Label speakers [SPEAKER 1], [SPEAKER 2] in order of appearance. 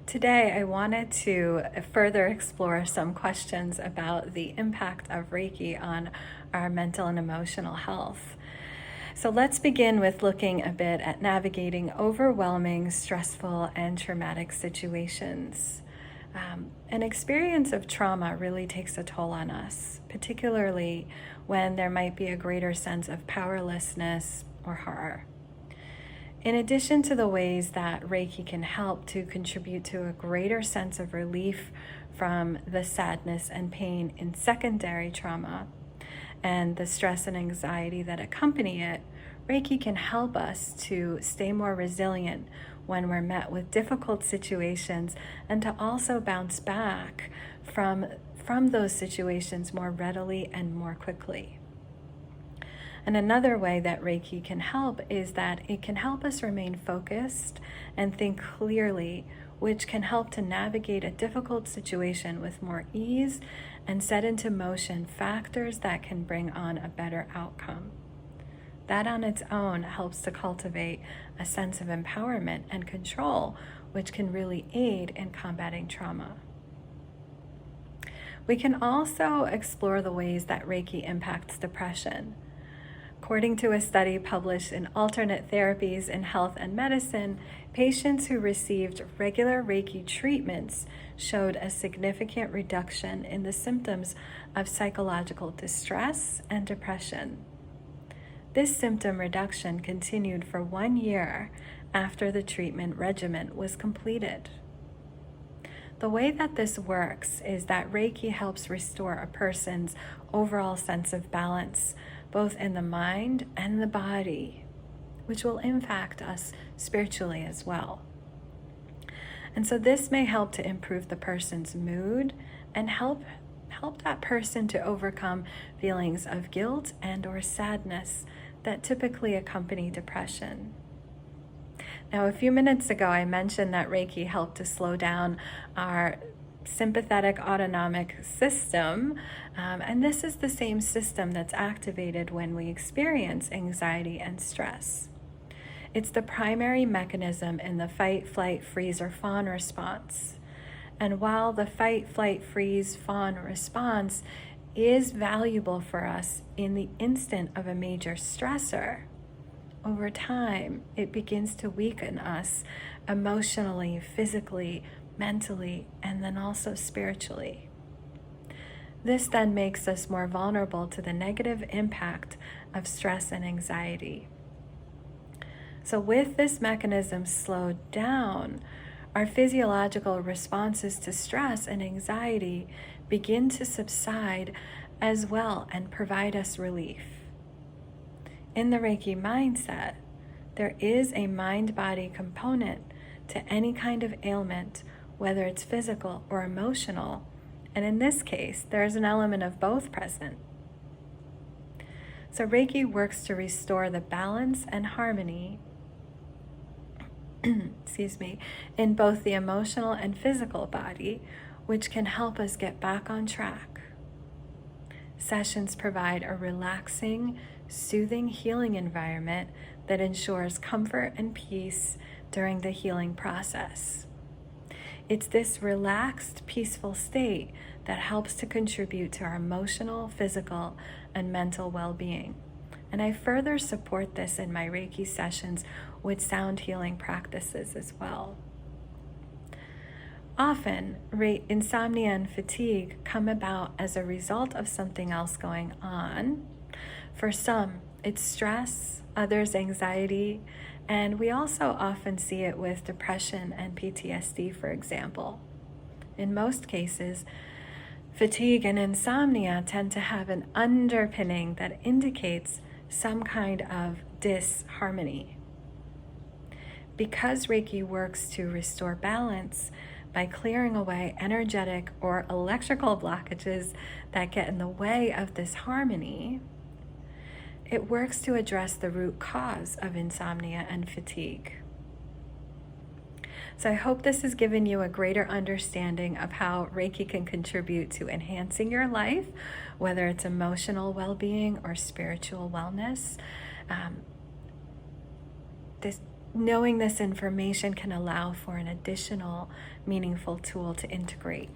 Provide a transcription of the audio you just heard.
[SPEAKER 1] Today, I wanted to further explore some questions about the impact of Reiki on our mental and emotional health. So let's begin with looking a bit at navigating overwhelming, stressful, and traumatic situations. An experience of trauma really takes a toll on us, particularly when there might be a greater sense of powerlessness or horror. In addition to the ways that Reiki can help to contribute to a greater sense of relief from the sadness and pain in secondary trauma and the stress and anxiety that accompany it, Reiki can help us to stay more resilient when we're met with difficult situations and to also bounce back from those situations more readily and more quickly. And another way that Reiki can help is that it can help us remain focused and think clearly, which can help to navigate a difficult situation with more ease and set into motion factors that can bring on a better outcome. That on its own helps to cultivate a sense of empowerment and control, which can really aid in combating trauma. We can also explore the ways that Reiki impacts depression. According to a study published in Alternate Therapies in Health and Medicine, patients who received regular Reiki treatments showed a significant reduction in the symptoms of psychological distress and depression. This symptom reduction continued for 1 year after the treatment regimen was completed. The way that this works is that Reiki helps restore a person's overall sense of balance, both in the mind and the body, which will impact us spiritually as well. And so this may help to improve the person's mood and help that person to overcome feelings of guilt and or sadness that typically accompany depression. Now, a few minutes ago, I mentioned that Reiki helped to slow down our sympathetic autonomic system, and this is the same system that's activated when we experience anxiety and stress. It's the primary mechanism in the fight, flight, freeze, or fawn response. And while the fight, flight, freeze, fawn response is valuable for us in the instant of a major stressor, over time, it begins to weaken us emotionally, physically, mentally, and then also spiritually. This then makes us more vulnerable to the negative impact of stress and anxiety. So with this mechanism slowed down, our physiological responses to stress and anxiety begin to subside as well and provide us relief. In the Reiki mindset, there is a mind-body component to any kind of ailment, whether it's physical or emotional, and in this case, there is an element of both present. So Reiki works to restore the balance and harmony in both the emotional and physical body, which can help us get back on track. Sessions provide a relaxing, soothing, healing environment that ensures comfort and peace during the healing process. It's this relaxed, peaceful state that helps to contribute to our emotional, physical, and mental well-being. And I further support this in my Reiki sessions with sound healing practices as well. Often, insomnia and fatigue come about as a result of something else going on. For some, it's stress, others anxiety, and we also often see it with depression and PTSD, for example. In most cases, fatigue and insomnia tend to have an underpinning that indicates some kind of disharmony. Because Reiki works to restore balance by clearing away energetic or electrical blockages that get in the way of this harmony, it works to address the root cause of insomnia and fatigue. So I hope this has given you a greater understanding of how Reiki can contribute to enhancing your life, whether it's emotional well-being or spiritual wellness. knowing this information can allow for an additional meaningful tool to integrate